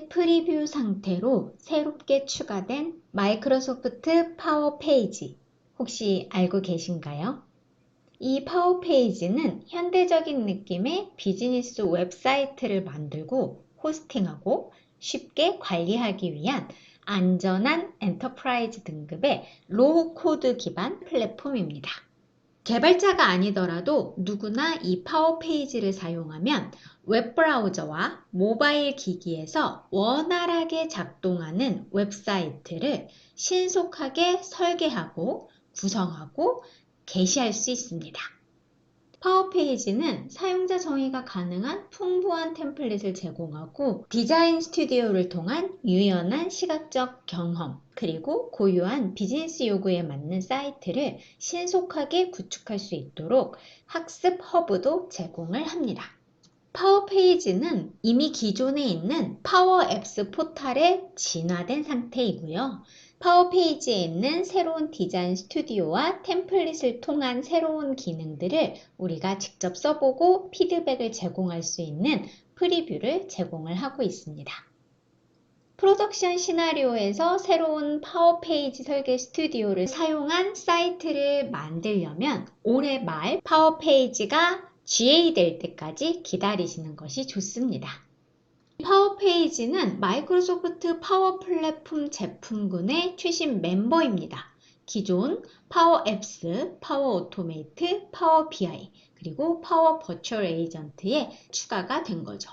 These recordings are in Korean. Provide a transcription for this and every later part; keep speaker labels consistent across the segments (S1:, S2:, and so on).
S1: 아직 프리뷰 상태로 새롭게 추가된 마이크로소프트 파워 페이지 혹시 알고 계신가요? 이 파워 페이지는 현대적인 느낌의 비즈니스 웹사이트를 만들고 호스팅하고 쉽게 관리하기 위한 안전한 엔터프라이즈 등급의 로우 코드 기반 플랫폼입니다. 개발자가 아니더라도 누구나 이 파워 페이지를 사용하면 웹브라우저와 모바일 기기에서 원활하게 작동하는 웹사이트를 신속하게 설계하고 구성하고 게시할 수 있습니다. 파워 페이지는 사용자 정의가 가능한 풍부한 템플릿을 제공하고 디자인 스튜디오를 통한 유연한 시각적 경험 그리고 고유한 비즈니스 요구에 맞는 사이트를 신속하게 구축할 수 있도록 학습 허브도 제공을 합니다. 파워 페이지는 이미 기존에 있는 파워 앱스 포탈에 진화된 상태이고요. 파워 페이지에 있는 새로운 디자인 스튜디오와 템플릿을 통한 새로운 기능들을 우리가 직접 써보고 피드백을 제공할 수 있는 프리뷰를 제공을 하고 있습니다. 프로덕션 시나리오에서 새로운 파워 페이지 설계 스튜디오를 사용한 사이트를 만들려면 올해 말 파워 페이지가 GA 될 때까지 기다리시는 것이 좋습니다. 파워 페이지는 마이크로소프트 파워 플랫폼 제품군의 최신 멤버입니다. 기존 파워 앱스, 파워 오토메이트, 파워 BI, 그리고 파워 버추얼 에이전트에 추가가 된 거죠.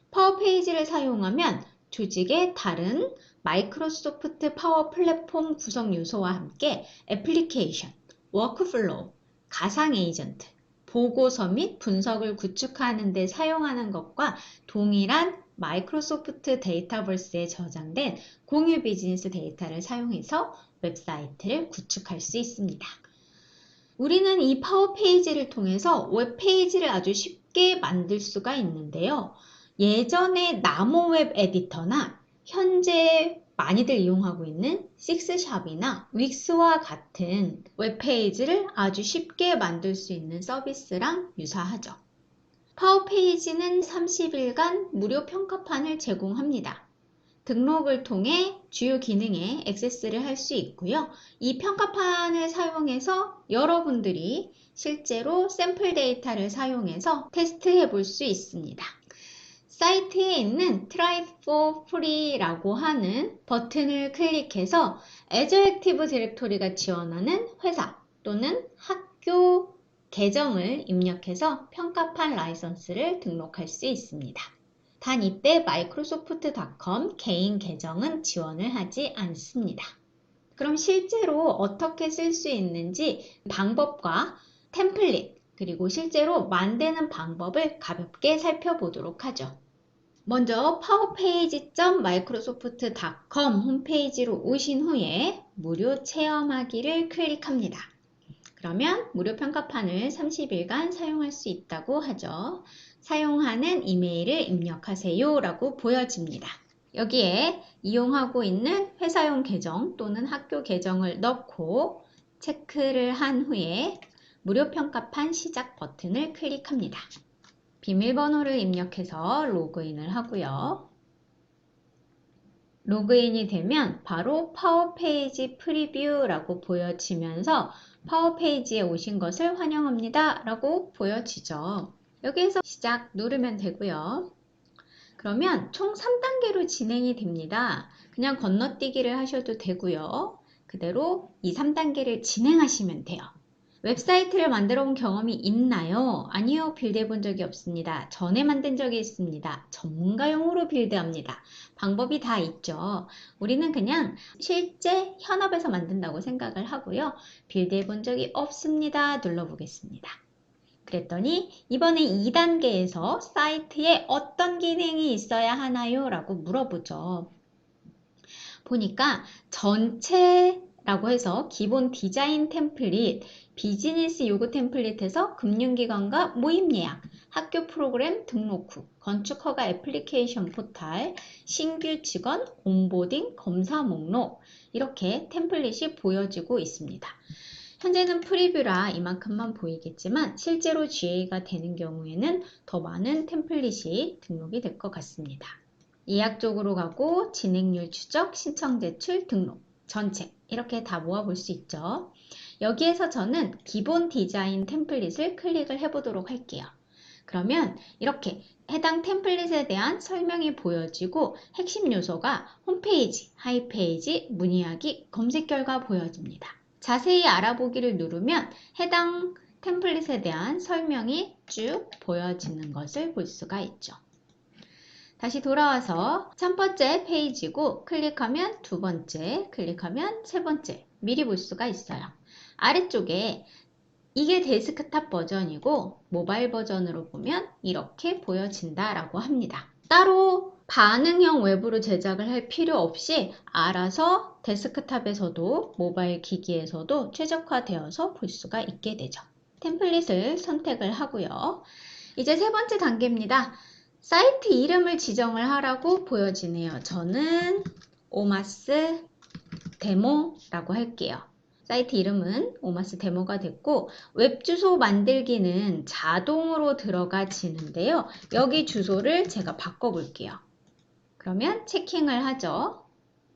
S1: 파워 페이지를 사용하면 조직의 다른 마이크로소프트 파워 플랫폼 구성 요소와 함께 애플리케이션, 워크플로우, 가상 에이전트, 보고서 및 분석을 구축하는 데 사용하는 것과 동일한 마이크로소프트 데이터버스에 저장된 공유 비즈니스 데이터를 사용해서 웹사이트를 구축할 수 있습니다. 우리는 이 파워 페이지를 통해서 웹페이지를 아주 쉽게 만들 수가 있는데요. 예전에 나모 웹 에디터나 현재 많이들 이용하고 있는 식스샵이나 윅스와 같은 웹페이지를 아주 쉽게 만들 수 있는 서비스랑 유사하죠. 파워 페이지는 30일간 무료 평가판을 제공합니다. 등록을 통해 주요 기능에 액세스를 할 수 있고요. 이 평가판을 사용해서 여러분들이 실제로 샘플 데이터를 사용해서 테스트해 볼 수 있습니다. 사이트에 있는 Try for Free라고 하는 버튼을 클릭해서 Azure Active Directory가 지원하는 회사 또는 학교 계정을 입력해서 평가판 라이선스를 등록할 수 있습니다. 단 이때 마이크로소프트.com 개인 계정은 지원을 하지 않습니다. 그럼 실제로 어떻게 쓸 수 있는지 방법과 템플릿 그리고 실제로 만드는 방법을 가볍게 살펴보도록 하죠. 먼저 powerpage.microsoft.com 홈페이지로 오신 후에 무료 체험하기를 클릭합니다. 그러면 무료 평가판을 30일간 사용할 수 있다고 하죠. 사용하는 이메일을 입력하세요 라고 보여집니다. 여기에 이용하고 있는 회사용 계정 또는 학교 계정을 넣고 체크를 한 후에 무료 평가판 시작 버튼을 클릭합니다. 비밀번호를 입력해서 로그인을 하고요. 로그인이 되면 바로 파워페이지 프리뷰라고 보여지면서 파워페이지에 오신 것을 환영합니다 라고 보여지죠. 여기에서 시작 누르면 되고요. 그러면 총 3단계로 진행이 됩니다. 그냥 건너뛰기를 하셔도 되고요. 그대로 이 3단계를 진행하시면 돼요. 웹사이트를 만들어 본 경험이 있나요? 아니요, 빌드해 본 적이 없습니다. 전에 만든 적이 있습니다. 전문가용으로 빌드합니다. 방법이 다 있죠. 우리는 그냥 실제 현업에서 만든다고 생각을 하고요. 빌드해 본 적이 없습니다. 눌러보겠습니다. 그랬더니 이번에 2단계에서 사이트에 어떤 기능이 있어야 하나요? 라고 물어보죠. 보니까 전체라고 해서 기본 디자인 템플릿, 비즈니스 요구 템플릿에서 금융기관과 모임 예약, 학교 프로그램 등록 후, 건축 허가 애플리케이션 포탈, 신규 직원, 온보딩, 검사 목록 이렇게 템플릿이 보여지고 있습니다. 현재는 프리뷰라 이만큼만 보이겠지만 실제로 GA가 되는 경우에는 더 많은 템플릿이 등록이 될 것 같습니다. 예약 쪽으로 가고 진행률 추적, 신청 제출, 등록, 전체 이렇게 다 모아볼 수 있죠. 여기에서 저는 기본 디자인 템플릿을 클릭을 해보도록 할게요. 그러면 이렇게 해당 템플릿에 대한 설명이 보여지고 핵심 요소가 홈페이지, 하이페이지, 문의하기, 검색 결과 보여집니다. 자세히 알아보기를 누르면 해당 템플릿에 대한 설명이 쭉 보여지는 것을 볼 수가 있죠. 다시 돌아와서 첫 번째 페이지고 클릭하면 두 번째, 클릭하면 세 번째 미리 볼 수가 있어요. 아래쪽에 이게 데스크탑 버전이고 모바일 버전으로 보면 이렇게 보여진다라고 합니다. 따로 반응형 외부로 제작을 할 필요 없이 알아서 데스크탑에서도 모바일 기기에서도 최적화되어서 볼 수가 있게 되죠. 템플릿을 선택을 하고요. 이제 세 번째 단계입니다. 사이트 이름을 지정을 하라고 보여지네요. 저는 오마스 데모라고 할게요. 사이트 이름은 오마스 데모가 됐고 웹 주소 만들기는 자동으로 들어가지는데요. 여기 주소를 제가 바꿔볼게요. 그러면 체킹을 하죠.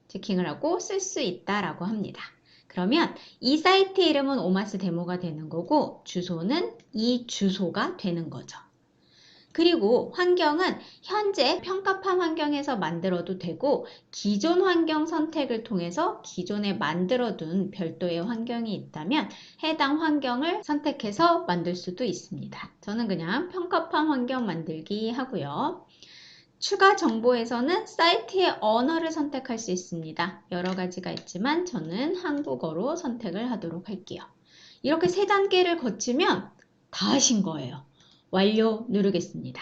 S1: 체킹을 하고 쓸 수 있다라고 합니다. 그러면 이 사이트 이름은 오마스 데모가 되는 거고 주소는 이 주소가 되는 거죠. 그리고 환경은 현재 평가판 환경에서 만들어도 되고 기존 환경 선택을 통해서 기존에 만들어둔 별도의 환경이 있다면 해당 환경을 선택해서 만들 수도 있습니다. 저는 그냥 평가판 환경 만들기 하고요. 추가 정보에서는 사이트의 언어를 선택할 수 있습니다. 여러 가지가 있지만 저는 한국어로 선택을 하도록 할게요. 이렇게 세 단계를 거치면 다 하신 거예요. 완료 누르겠습니다.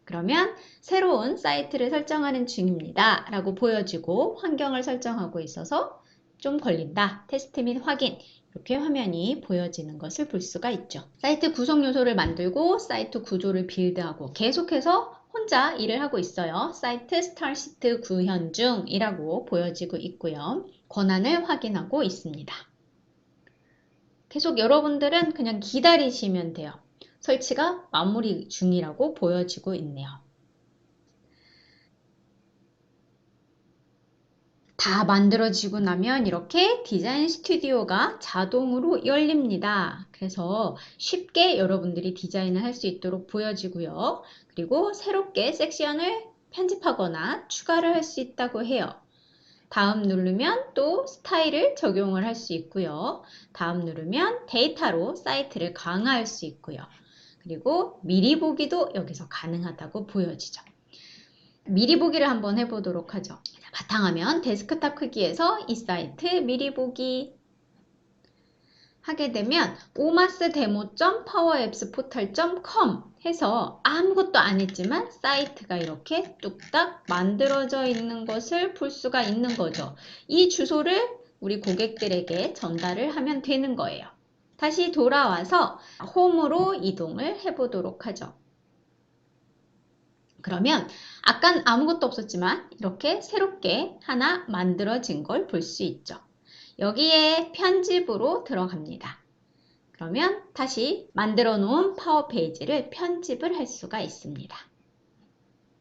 S1: 그러면 새로운 사이트를 설정하는 중입니다 라고 보여지고 환경을 설정하고 있어서 좀 걸린다, 테스트 및 확인 이렇게 화면이 보여지는 것을 볼 수가 있죠. 사이트 구성 요소를 만들고 사이트 구조를 빌드하고 계속해서 혼자 일을 하고 있어요. 사이트 스타시트 구현 중이라고 보여지고 있고요. 권한을 확인하고 있습니다. 계속 여러분들은 그냥 기다리시면 돼요. 설치가 마무리 중이라고 보여지고 있네요. 다 만들어지고 나면 이렇게 디자인 스튜디오가 자동으로 열립니다. 그래서 쉽게 여러분들이 디자인을 할 수 있도록 보여지고요. 그리고 새롭게 섹션을 편집하거나 추가를 할 수 있다고 해요. 다음 누르면 또 스타일을 적용을 할 수 있고요. 다음 누르면 데이터로 사이트를 강화할 수 있고요. 그리고 미리 보기도 여기서 가능하다고 보여지죠. 미리 보기를 한번 해보도록 하죠. 바탕화면 데스크탑 크기에서 이 사이트 미리 보기 하게 되면 omasdemo.powerapsportal.com 해서 아무것도 안 했지만 사이트가 이렇게 뚝딱 만들어져 있는 것을 볼 수가 있는 거죠. 이 주소를 우리 고객들에게 전달을 하면 되는 거예요. 다시 돌아와서 홈으로 이동을 해보도록 하죠. 그러면 아깐 아무것도 없었지만 이렇게 새롭게 하나 만들어진 걸 볼 수 있죠. 여기에 편집으로 들어갑니다. 그러면 다시 만들어 놓은 파워 페이지를 편집을 할 수가 있습니다.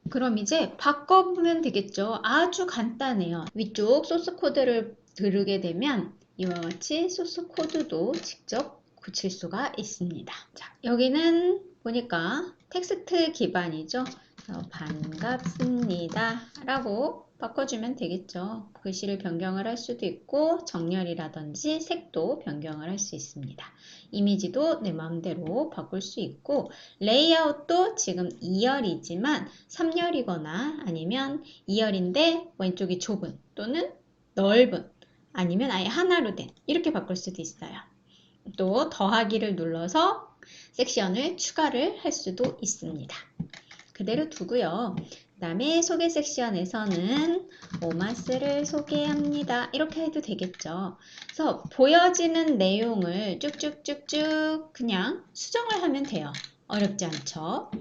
S1: 그럼 이제 바꿔보면 되겠죠. 아주 간단해요. 위쪽 소스 코드를 들으게 되면 이와 같이 소스 코드도 직접 고칠 수가 있습니다. 자, 여기는 보니까 텍스트 기반이죠. 반갑습니다 라고 바꿔주면 되겠죠. 글씨를 변경을 할 수도 있고 정렬이라든지 색도 변경을 할 수 있습니다. 이미지도 내 마음대로 바꿀 수 있고 레이아웃도 지금 2열이지만 3열이거나 아니면 2열인데 왼쪽이 좁은 또는 넓은 아니면 아예 하나로 된 이렇게 바꿀 수도 있어요. 또 더하기를 눌러서 섹션을 추가를 할 수도 있습니다. 그대로 두고요. 그 다음에 소개 섹션에서는 오마스를 소개합니다. 이렇게 해도 되겠죠. 그래서 보여지는 내용을 쭉쭉쭉쭉 그냥 수정을 하면 돼요. 어렵지 않죠.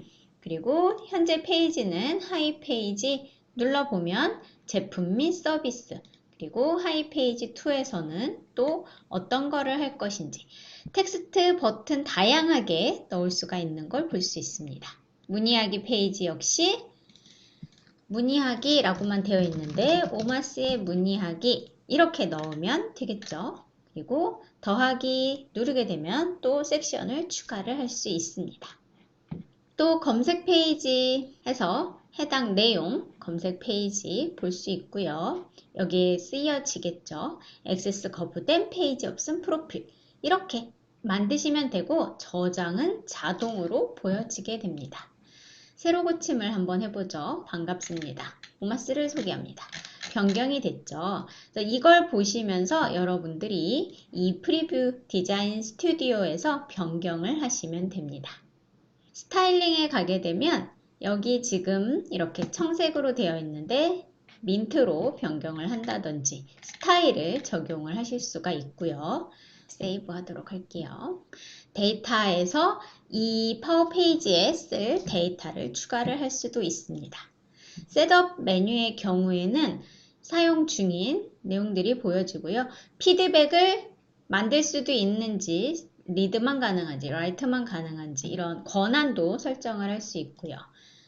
S1: 그리고 현재 페이지는 하이 페이지 눌러보면 제품 및 서비스 그리고 하이 페이지 2에서는 또 어떤 거를 할 것인지 텍스트 버튼 다양하게 넣을 수가 있는 걸 볼 수 있습니다. 문의하기 페이지 역시 문의하기 라고만 되어 있는데 오마스에 문의하기 이렇게 넣으면 되겠죠. 그리고 더하기 누르게 되면 또 섹션을 추가를 할 수 있습니다. 또 검색 페이지에서 해당 내용 검색 페이지 볼 수 있고요. 여기에 쓰여지겠죠. 액세스 거부된 페이지 없음 프로필 이렇게 만드시면 되고 저장은 자동으로 보여지게 됩니다. 새로 고침을 한번 해보죠. 반갑습니다. 오마스를 소개합니다. 변경이 됐죠. 이걸 보시면서 여러분들이 이 프리뷰 디자인 스튜디오에서 변경을 하시면 됩니다. 스타일링에 가게 되면 여기 지금 이렇게 청색으로 되어 있는데 민트로 변경을 한다든지 스타일을 적용을 하실 수가 있고요. 세이브 하도록 할게요. 데이터에서 이 파워 페이지에 쓸 데이터를 추가를 할 수도 있습니다. 셋업 메뉴의 경우에는 사용 중인 내용들이 보여지고요. 피드백을 만들 수도 있는지 리드만 가능한지 라이트만 가능한지 이런 권한도 설정을 할 수 있고요.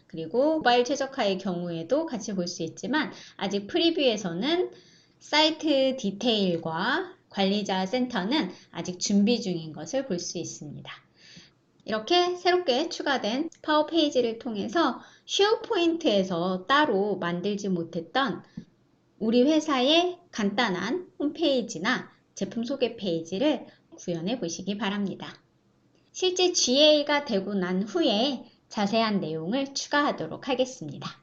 S1: 그리고 모바일 최적화의 경우에도 같이 볼 수 있지만 아직 프리뷰에서는 사이트 디테일과 관리자 센터는 아직 준비 중인 것을 볼 수 있습니다. 이렇게 새롭게 추가된 파워 페이지를 통해서 쉐어포인트에서 따로 만들지 못했던 우리 회사의 간단한 홈페이지나 제품 소개 페이지를 구현해 보시기 바랍니다. 실제 GA가 되고 난 후에 자세한 내용을 추가하도록 하겠습니다.